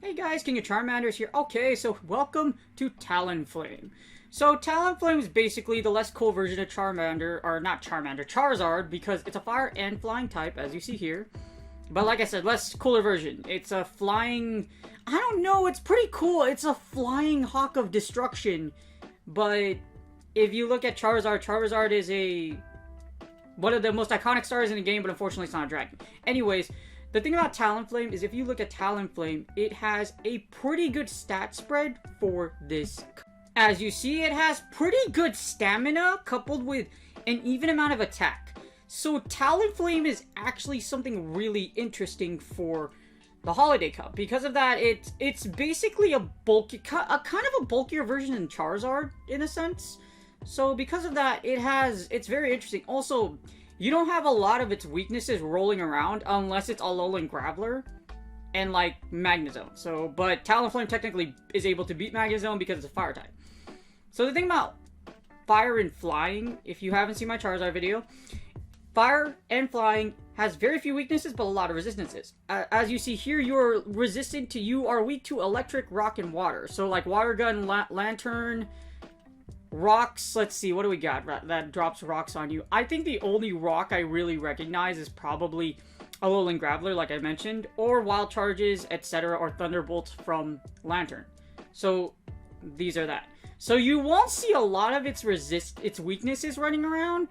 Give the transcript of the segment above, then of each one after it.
Hey guys, King of Charmanders here. Okay, so welcome to Talonflame. So Talonflame is basically the less cool version of Charmander, or not Charmander, Charizard, because it's a fire and flying type, as you see here. But like I said, less cooler version. It's a flying, I don't know, it's pretty cool. It's a flying hawk of destruction. But if you look at Charizard, Charizard is one of the most iconic stars in the game, but unfortunately it's not a dragon. Anyways, the thing about Talonflame is if you look at Talonflame, it has a pretty good stat spread for this. As you see, it has pretty good stamina coupled with an even amount of attack. So Talonflame is actually something really interesting for the Holiday Cup. Because of that, it's basically a kind of a bulkier version than Charizard in a sense. So because of that, it's very interesting. Also, you don't have a lot of its weaknesses rolling around unless it's Alolan Graveler and like Magnezone. So, but Talonflame technically is able to beat Magnezone because it's a fire type. So the thing about fire and flying, if you haven't seen my Charizard video, fire and flying has very few weaknesses but a lot of resistances. As you see here, you are weak to electric, rock, and water. So like water gun, lantern, rocks, let's see, what do we got that drops rocks on you? I think the only rock I really recognize is probably Alolan Graveler, like I mentioned, or Wild Charges, etc., or Thunderbolts from Lantern. So, these are that. So you won't see a lot of its weaknesses running around,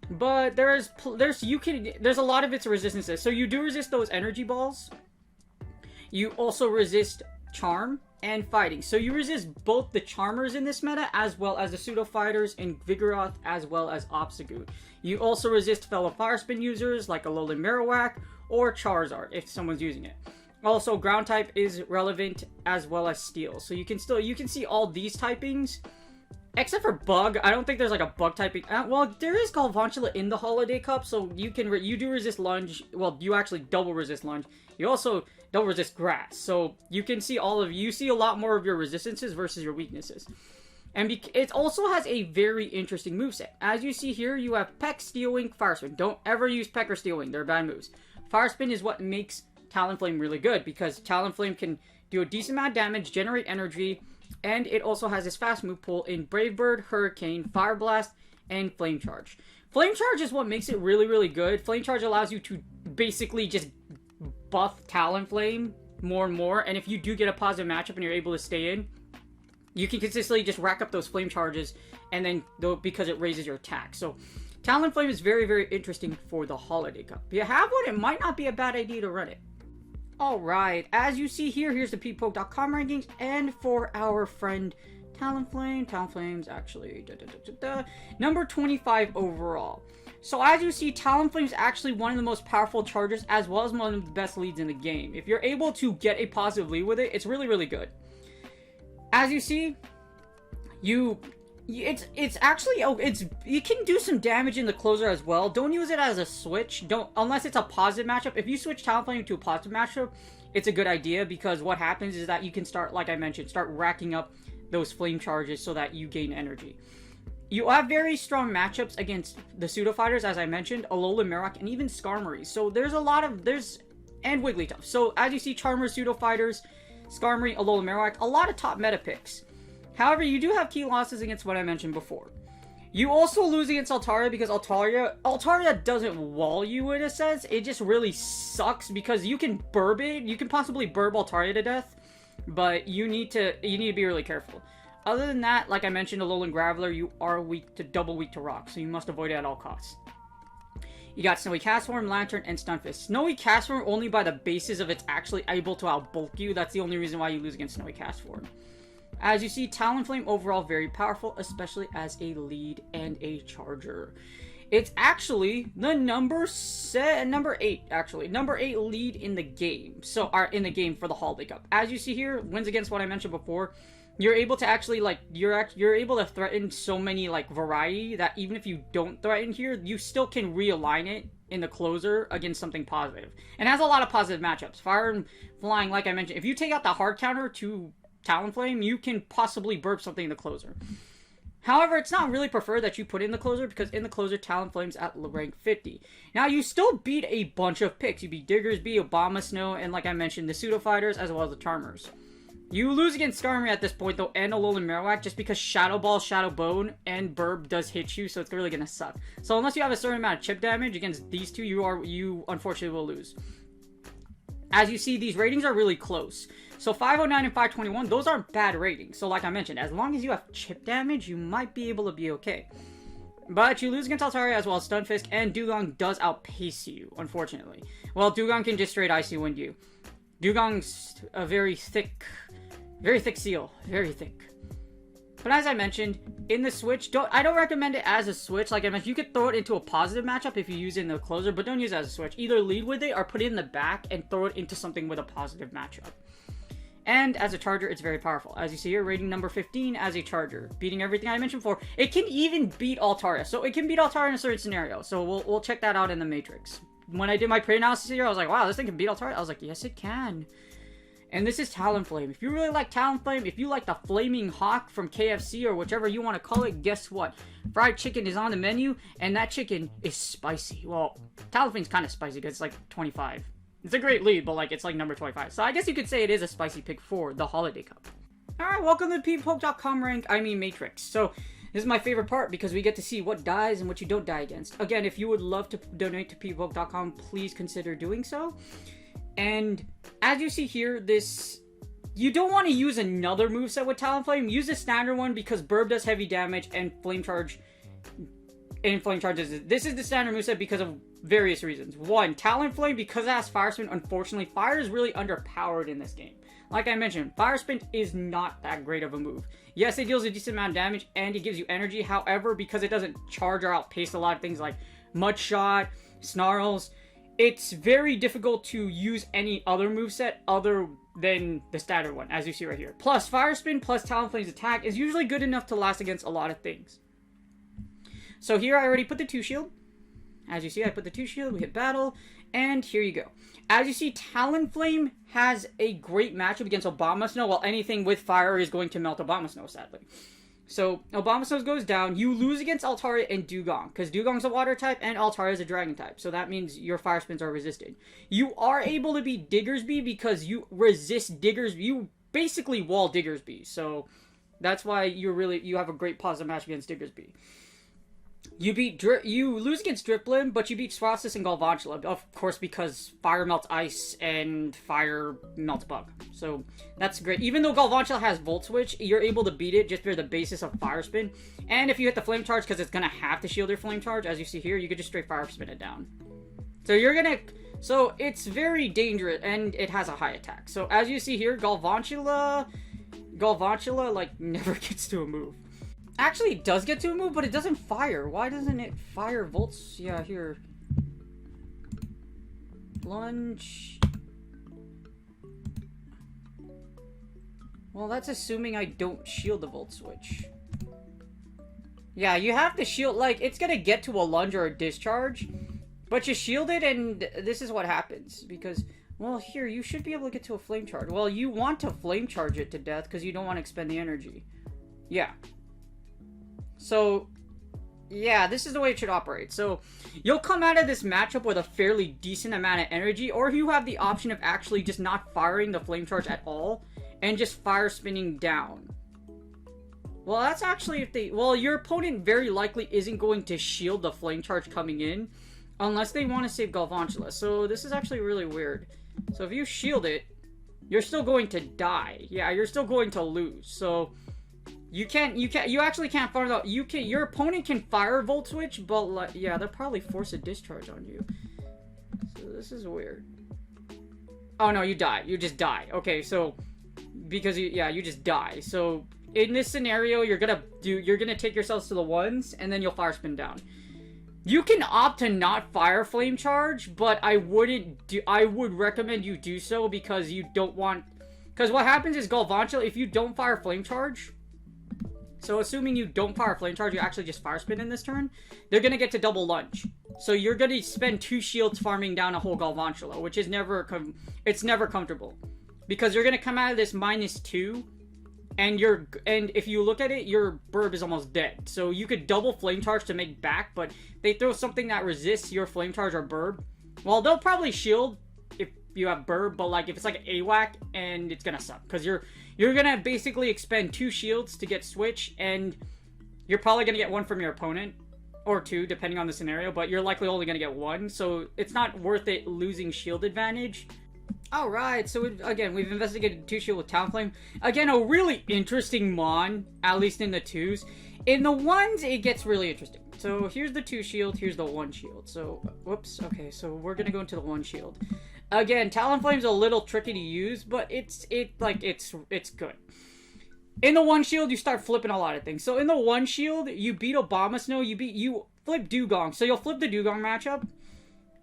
but there's a lot of its resistances. So you do resist those energy balls. You also resist Charm and Fighting. So you resist both the Charmers in this meta, as well as the Pseudo Fighters and Vigoroth, as well as Obstagoon. You also resist fellow Fire Spin users like Alolan Marowak or Charizard if someone's using it. Also, Ground type is relevant, as well as Steel. So you can see all these typings, except for Bug. I don't think there's like a Bug typing. Well, there is Galvantula in the Holiday Cup, so you do resist Lunge. Well, you actually double resist Lunge. You also don't resist Grass, so you can see you see a lot more of your resistances versus your weaknesses. And it also has a very interesting moveset. As you see here, you have Peck, Steel Wing, Fire Spin. Don't ever use Peck or Steel Wing. They're bad moves. Fire Spin is what makes Talonflame really good, because Talonflame can do a decent amount of damage, generate energy, and it also has this fast move pool in Brave Bird, Hurricane, Fire Blast, and Flame Charge. Flame Charge is what makes it really, really good. Flame Charge allows you to basically just buff Talonflame more and more, and if you do get a positive matchup and you're able to stay in, you can consistently just rack up those Flame Charges, and then because it raises your attack. So Talonflame is very, very interesting for the Holiday Cup. If you have one, it might not be a bad idea to run it. Alright, as you see here, here's the peakpoke.com rankings, and for our friend Talonflame, Talonflame's actually number 25 overall. So as you see, Talonflame is actually one of the most powerful chargers, as well as one of the best leads in the game. If you're able to get a positive lead with it, it's really, really good. As you see, it's actually, you can do some damage in the closer as well. Don't use it as a switch, unless it's a positive matchup. If you switch Talonflame to a positive matchup, it's a good idea, because what happens is that you can start, like I mentioned, start racking up those Flame Charges so that you gain energy. You have very strong matchups against the Pseudo Fighters, as I mentioned, Alolan Marowak, and even Skarmory. So there's a lot of, and Wigglytuff. So as you see, Charmers, Pseudo Fighters, Skarmory, Alolan Marowak, a lot of top meta picks. However, you do have key losses against what I mentioned before. You also lose against Altaria, because Altaria doesn't wall you in a sense. It just really sucks, because you can burb it. You can possibly burb Altaria to death, but you need to be really careful. Other than that, like I mentioned, Alolan Graveler, you are double weak to rock, so you must avoid it at all costs. You got Snowy Castform, Lantern, and Stunfisk. Snowy Castform only by the basis of it's actually able to outbulk you. That's the only reason why you lose against Snowy Castform. As you see, Talonflame overall very powerful, especially as a lead and a charger. It's actually the number 8, actually. Number 8 lead in the game. So, in the game for the Holiday Cup. As you see here, wins against what I mentioned before. You're able to actually, like, you're able to threaten so many, like, variety that even if you don't threaten here, you still can realign it in the closer against something positive. And it has a lot of positive matchups. Fire and flying, like I mentioned, if you take out the hard counter to Talonflame, you can possibly burp something in the closer. However, it's not really preferred that you put in the closer, because in the closer, Talonflame's at rank 50. Now, you still beat a bunch of picks. You beat Diggersby, Obama Snow, and like I mentioned, the Pseudo Fighters, as well as the Charmers. You lose against Skarmory at this point, though, and Alolan Marowak, just because Shadow Ball, Shadow Bone, and Burb does hit you, so it's really gonna suck. So unless you have a certain amount of chip damage against these two, you unfortunately will lose. As you see, these ratings are really close. So 509 and 521, those aren't bad ratings. So like I mentioned, as long as you have chip damage, you might be able to be okay. But you lose against Altaria as well as Stunfisk, and Dugong does outpace you, unfortunately. Well, Dugong can just straight Icy Wind you. Dugong's a very thick seal. Very thick. But as I mentioned, in the switch, I don't recommend it as a switch. Like I mentioned, you could throw it into a positive matchup if you use it in the closer, but don't use it as a switch. Either lead with it or put it in the back and throw it into something with a positive matchup. And as a charger, it's very powerful. As you see here, rating number 15 as a charger. Beating everything I mentioned before. It can even beat Altaria. So it can beat Altaria in a certain scenario. So we'll check that out in the Matrix. When I did my pre-analysis here, I was like, wow, this thing can beat Altaria. I was like, yes, it can. And this is Talonflame. If you really like Talonflame, if you like the Flaming Hawk from KFC or whichever you want to call it, guess what? Fried chicken is on the menu, and that chicken is spicy. Well, Talonflame's kind of spicy because it's like 25. It's a great lead, but like it's like number 25. So I guess you could say it is a spicy pick for the Holiday Cup. Alright, welcome to the PvPoke.com Matrix. So this is my favorite part because we get to see what dies and what you don't die against. Again, if you would love to donate to PvPoke.com, please consider doing so. And as you see here, you don't want to use another moveset with Talonflame. Use the standard one because Burb does heavy damage and Flame Charge. And Flame Charge this is the standard moveset because of various reasons. One, Talonflame, because it has Fire Spin, unfortunately, Fire is really underpowered in this game. Like I mentioned, Fire Spin is not that great of a move. Yes, it deals a decent amount of damage and it gives you energy. However, because it doesn't charge or outpace a lot of things like Mud Shot, Snarls, it's very difficult to use any other moveset other than the standard one, as you see right here. Plus, Fire Spin plus Talonflame's attack is usually good enough to last against a lot of things. So here I already put the 2 shield. As you see, I put the 2 shield, we hit battle, and here you go. As you see, Talonflame has a great matchup against Obama Snow, while anything with fire is going to melt Obama Snow, sadly. So, Obama Snow goes down. You lose against Altaria and Dugong, because Dugong's a water type and Altaria is a dragon type. So that means your fire spins are resisted. You are able to beat Diggersby because you resist Diggersby. You basically wall Diggersby. So that's why you have a great positive match against Diggersby. You lose against Driplim, but you beat Swastis and Galvantula, of course, because fire melts ice and fire melts bug. So that's great. Even though Galvantula has Volt Switch, you're able to beat it just for the basis of Fire Spin. And if you hit the Flame Charge, because it's gonna have to shield your Flame Charge, as you see here, you could just straight Fire Spin it down. So it's very dangerous, and it has a high attack. So as you see here, Galvantula like never gets to a move. Actually, it does get to a move, but it doesn't fire. Why doesn't it fire volts? Yeah, here. Lunge. Well, that's assuming I don't shield the Volt Switch. Yeah, you have to shield, like, it's gonna get to a lunge or a discharge, but you shield it, and this is what happens, because, well, here, you should be able to get to a Flame Charge. Well, you want to Flame Charge it to death, because you don't want to expend the energy. Yeah. So, yeah, this is the way it should operate. So, you'll come out of this matchup with a fairly decent amount of energy, or you have the option of actually just not firing the Flame Charge at all, and just fire spinning down. Well, that's actually your opponent very likely isn't going to shield the Flame Charge coming in, unless they want to save Galvantula. So, this is actually really weird. So, if you shield it, you're still going to die. Yeah, you're still going to lose. So, you actually can't fire out. Your opponent can fire Volt Switch, but like, yeah, they'll probably force a discharge on you. So this is weird. Oh no, you die. You just die. Okay, so because you just die. So in this scenario, you're gonna take yourselves to the ones, and then you'll fire spin down. You can opt to not Fire Flame Charge, but I wouldn't do. I would recommend you do so because you don't want. Because what happens is Galvantula, if you don't Fire Flame Charge, so assuming you don't Fire Flame Charge, you actually just Fire Spin in this turn, they're gonna get to double lunge. So you're gonna spend 2 shields farming down a whole Galvantula, which is never it's never comfortable, because you're gonna come out of this -2. And if you look at it, your Burb is almost dead. So you could double Flame Charge to make back, but they throw something that resists your Flame Charge or Burb. Well, they'll probably shield if you have Burb, but like if it's like an AWAC, and it's gonna suck. Because you're gonna basically expend 2 shields to get Switch, and you're probably gonna get 1 from your opponent. Or 2, depending on the scenario, but you're likely only gonna get 1. So it's not worth it losing shield advantage. Alright, so again, we've investigated 2 shield with Talonflame. Again, a really interesting Mon, at least in the 2s. In the 1s, it gets really interesting. So here's the 2 shield, here's the 1 shield. So, whoops, okay, so we're gonna go into the 1 shield. Again, Talonflame's a little tricky to use, but it's good. In the 1 shield, you start flipping a lot of things. So in the 1 shield, you beat Abomasnow, you flip Dugong. So you'll flip the Dugong matchup.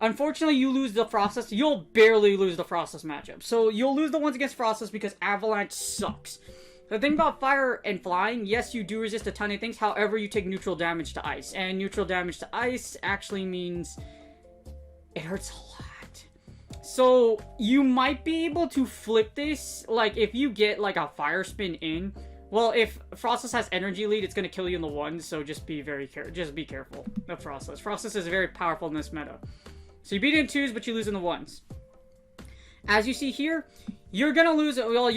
Unfortunately, you lose the Frostless. You'll barely lose the Frostless matchup. So you'll lose the ones against Frostless because Avalanche sucks. The thing about Fire and Flying, yes, you do resist a ton of things. However, you take neutral damage to Ice. And neutral damage to Ice actually means it hurts a lot. So you might be able to flip this. Like, if you get like a Fire Spin in. Well, if Frostless has energy lead, it's going to kill you in the 1s. So just be careful of Frostless. Frostless is very powerful in this meta. So you beat it in 2s, but you lose in the 1s. As you see here, you're gonna lose. Well,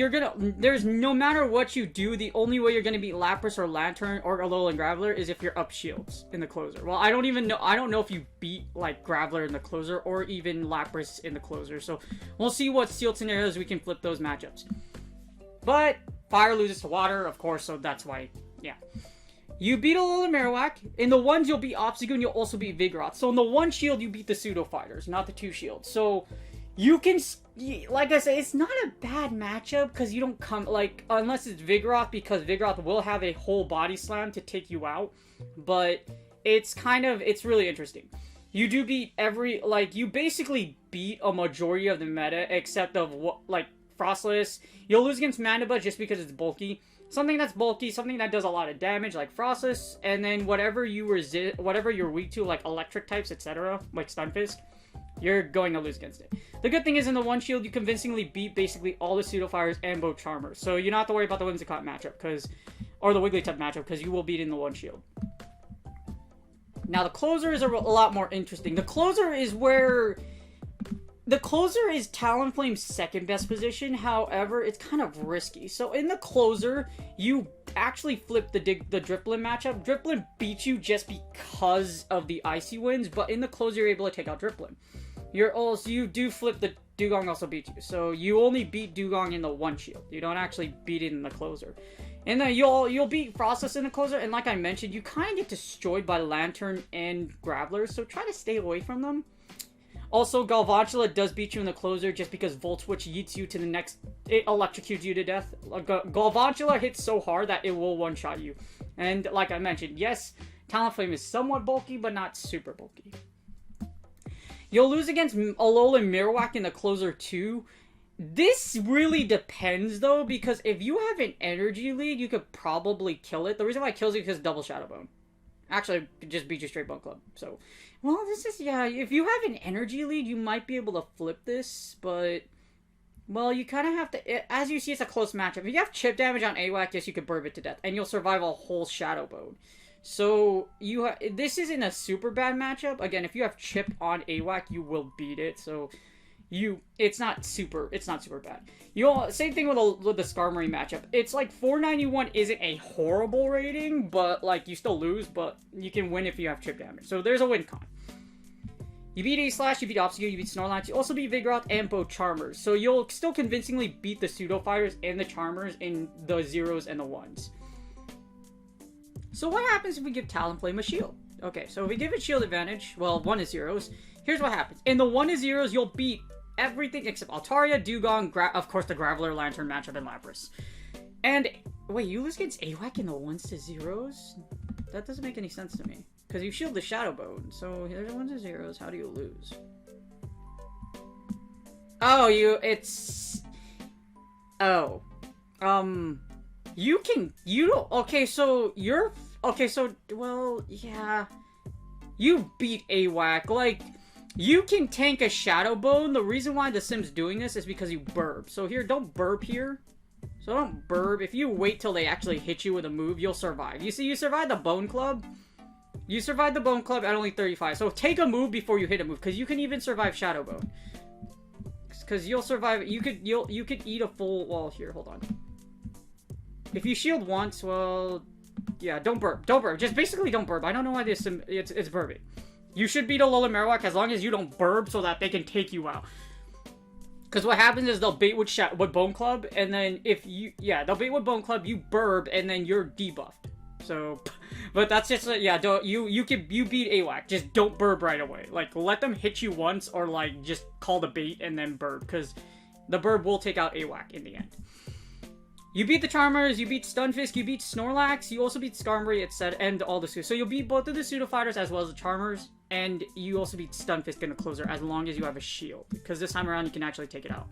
there's no matter what you do, the only way you're gonna beat Lapras or Lantern or Alolan Graveler is if you're up shields in the closer. Well, I don't know if you beat like Graveler in the closer or even Lapras in the closer. So we'll see what sealed scenarios we can flip those matchups. But Fire loses to Water, of course, so that's why, yeah. You beat Alolan Marowak. In the 1s, you'll beat Obstagoon. You'll also beat Vigoroth. So in the 1 shield, you beat the Pseudo Fighters, not the 2 shields. So you can, like I said, it's not a bad matchup because you don't come, like, unless it's Vigoroth, because Vigoroth will have a whole body slam to take you out. But it's really interesting. You do beat you basically beat a majority of the meta except of, like, Frostless. You'll lose against Mandibutt just because it's bulky. Something that's bulky, something that does a lot of damage, like Frostless, and then whatever you resist, whatever you're weak to, like electric types, etc., like Stunfisk, you're going to lose against it. The good thing is in the 1 shield, you convincingly beat basically all the Pseudo Fires and both Charmers, so you don't have to worry about the Whimsicott matchup, or the Wigglytuff matchup, because you will beat in the 1 shield. Now, the closer is a lot more interesting. The closer is Talonflame's second best position, however, it's kind of risky. So in the closer, you actually flip the Drifblim matchup. Drifblim beats you just because of the Icy Winds, but in the closer, you're able to take out Drifblim. You do flip the Dugong also beats you. So you only beat Dugong in the 1 shield. You don't actually beat it in the closer. And then you'll beat Frostless in the closer, and like I mentioned, you kind of get destroyed by Lantern and Graveler, so try to stay away from them. Also, Galvantula does beat you in the closer just because Volt Switch yeets you to the next... It electrocutes you to death. Galvantula hits so hard that it will one-shot you. And like I mentioned, yes, Talonflame is somewhat bulky, but not super bulky. You'll lose against Alolan Marowak in the closer too. This really depends, though, because if you have an energy lead, you could probably kill it. The reason why it kills you is because double Shadow Bone. Actually, it just beat you straight Bone Club. So, well, this is, yeah, if you have an energy lead, you might be able to flip this, but, well, you kind of have to, as you see, it's a close matchup. If you have chip damage on AWAC, yes, you could burb it to death, and you'll survive a whole Shadow Bone. So, this isn't a super bad matchup. Again, if you have chip on AWAC, you will beat it, so... It's not super bad. Same thing with the Skarmory matchup. It's like 491 isn't a horrible rating, but like you still lose, but you can win if you have chip damage. So there's a win con. You beat A-Slash, you beat Obstagoon, you beat Snorlax, you also beat Vigoroth and both Charmers. So you'll still convincingly beat the Pseudo Fighters and the Charmers in the 0s and the 1s. So what happens if we give Talonflame a shield? Okay, so if we give it shield advantage, well, 1 is 0s. Here's what happens. In the 1 is 0s, you'll beat everything except Altaria, Dugong, of course the Graveler, Lantern matchup, and Lapras. And, wait, you lose against AWAC in the 1s to 0s? That doesn't make any sense to me. Because you shield the Shadow Bone. So there's 1s and 0s. How do you lose? Oh, Oh. Okay, so well, yeah. You beat AWAC. Like, you can tank a Shadow Bone. The reason why the Sim's doing this is because you burp. So here, don't burp here. So don't burp. If you wait till they actually hit you with a move, you'll survive. You see, you survived the Bone Club. You survived the Bone Club at only 35. So take a move before you hit a move, because you can even survive Shadow Bone. Because you'll survive. You could eat a full. Well, here, hold on. If you shield once, well, yeah, don't burp. Don't burp. Just basically don't burp. I don't know why this it's burping. You should beat Alolan Marowak as long as you don't burp, so that they can take you out. Because what happens is they'll bait with Bone Club, and then they'll bait with Bone Club, you burp, and then you're debuffed. So, but that's just, you beat AWAC. Just don't burp right away. Like, let them hit you once, or like, just call the bait and then burp, because the burp will take out AWAC in the end. You beat the Charmers, you beat Stunfisk, you beat Snorlax, you also beat Skarmory, etc., and all the So you'll beat both of the Pseudo Fighters as well as the Charmers, and you also beat Stunfisk in the closer as long as you have a shield, because this time around you can actually take it out.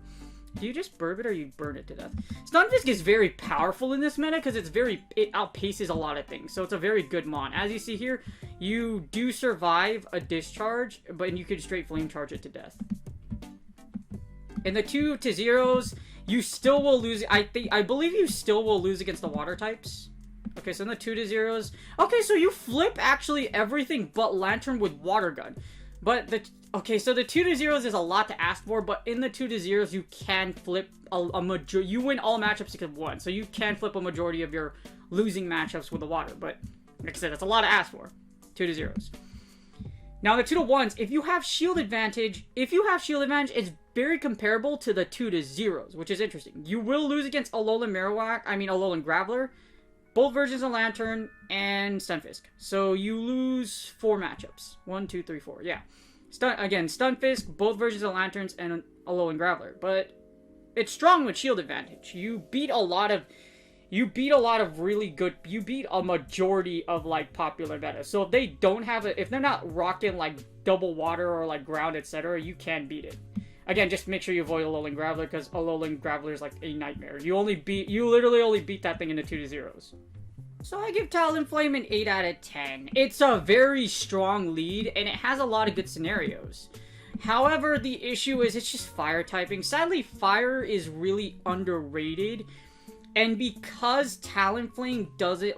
Do you just burp it or you burn it to death? Stunfisk is very powerful in this meta because it outpaces a lot of things, so it's a very good mon. As you see here, you do survive a discharge, but you could straight flame charge it to death. In the 2-0s, you still will lose. I believe you still will lose against the water types. Okay, so in the 2-0s. Okay, so you flip actually everything but Lantern with Water Gun. But so the 2-0s is a lot to ask for, but in the 2-0s you can flip a majority. You win all matchups except one, so you can flip a majority of your losing matchups with the water. But like I said, that's a lot to ask for. 2-0s. Now the 2-1s, if you have shield advantage, it's very comparable to the 2-0s, which is interesting. You will lose against Alolan Graveler, both versions of Lantern, and Stunfisk. So you lose 4 matchups. 1, 2, 3, 4. Yeah. Stunfisk, both versions of Lanterns, and Alolan Graveler. But it's strong with shield advantage. You beat a lot of really good. You beat a majority of like popular meta. So if they don't have if they're not rocking like double water or like ground, etc., you can beat it. Again, just make sure you avoid Alolan Graveler, because Alolan Graveler is like a nightmare. You literally only beat that thing in the 2-0s. So I give Talonflame an 8 out of 10. It's a very strong lead, and it has a lot of good scenarios. However, the issue is it's just fire typing. Sadly, fire is really underrated, and because Talonflame doesn't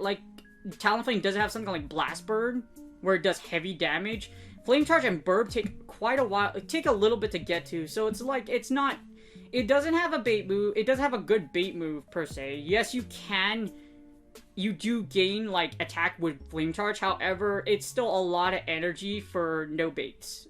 have something like Blast Bird, where it does heavy damage, Flame Charge and Burb take quite a while. It take a little bit to get to, so it's like it doesn't have a bait move. It doesn't have a good bait move per se. Yes, you do gain like attack with Flame Charge. However, it's still a lot of energy for no baits.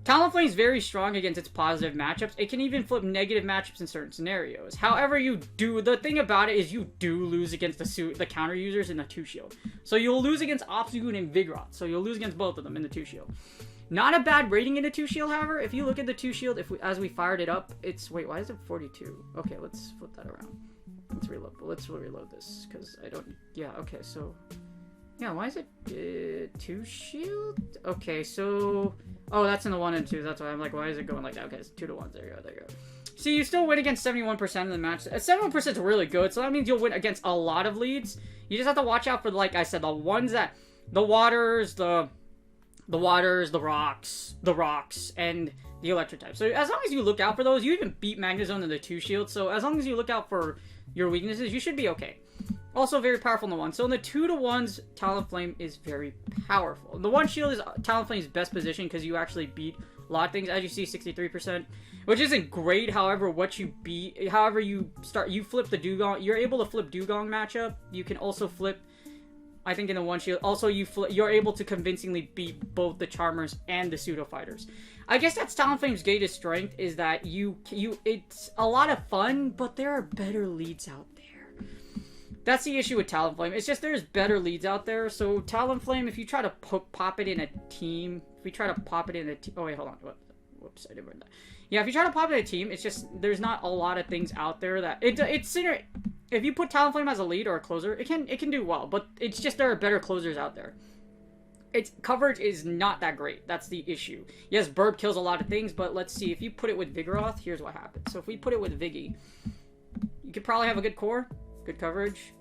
Talonflame is very strong against its positive matchups. It can even flip negative matchups in certain scenarios. However, the thing about it is you do lose against the counter users in the 2-shield. So you'll lose against Obstagoon and Vigoroth. So you'll lose against both of them in the 2-shield. Not a bad rating in the 2-shield, however. If you look at the 2-shield, as we fired it up, wait, why is it 42? Okay, let's flip that around. Let's reload this, because I don't, yeah, okay, so, yeah, why is it 2-shield? Okay, so, oh, that's in the 1 and 2, that's why I'm like, why is it going like that? Okay, it's 2-1, there you go. See, you still win against 71% of the match. 71% is really good, so that means you'll win against a lot of leads. You just have to watch out for, like I said, the ones that, the waters, the rocks, and the electric type. So as long as you look out for those, you even beat Magnezone in the 2-shield, so as long as you look out for your weaknesses, you should be okay. Also very powerful in the 1. So in the 2-1s, Talonflame is very powerful. The 1-shield is Talonflame's best position because you actually beat a lot of things. As you see, 63%, which isn't great. However, you flip the Dugong. You're able to flip Dugong matchup. You can also flip, I think, in the 1-shield. Also, you're able to convincingly beat both the Charmers and the Pseudo Fighters. I guess that's Talonflame's greatest strength, is that it's a lot of fun, but there are better leads out there. That's the issue with Talonflame. It's just there's better leads out there. So Talonflame, if you try to pop it in a team, oh wait, hold on. Whoops, I didn't read that. Yeah, if you try to pop it in a team, it's just there's not a lot of things out there that if you put Talonflame as a lead or a closer, it can do well, but it's just there are better closers out there. its coverage is not that great. That's the issue. Yes, Burb kills a lot of things, but let's see. If you put it with Vigoroth, here's what happens. So if we put it with Viggy, you could probably have a good core, good coverage.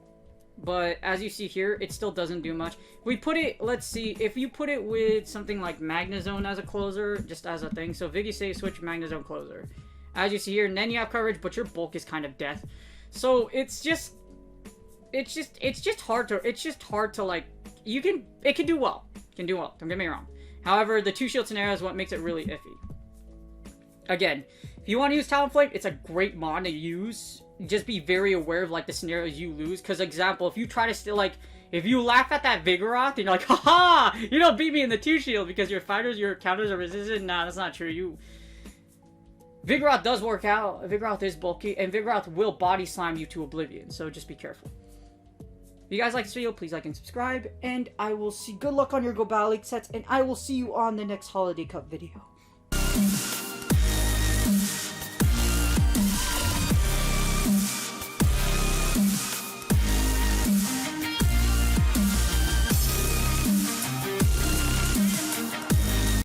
But as you see here, it still doesn't do much. If we put it, let's see, if you put it with something like Magnezone as a closer, just as a thing. So Viggy save switch, Magnezone closer. As you see here, and then you have coverage, but your bulk is kind of death. So it's just hard to like, it can do well. It can do well, don't get me wrong. However, the 2-shield scenario is what makes it really iffy. Again, if you want to use Talonflame, it's a great mod to use. Just be very aware of like the scenarios you lose. Because example, if you try to still like, if you laugh at that Vigoroth and you're like, haha, you don't beat me in the 2-shield because your fighters, your counters are resistant. Nah, that's not true. Vigoroth does work out. Vigoroth is bulky, and Vigoroth will body slam you to oblivion. So just be careful. If you guys like this video, please like and subscribe, and I will see. Good luck on your Go Battle League sets, and I will see you on the next Holiday Cup video.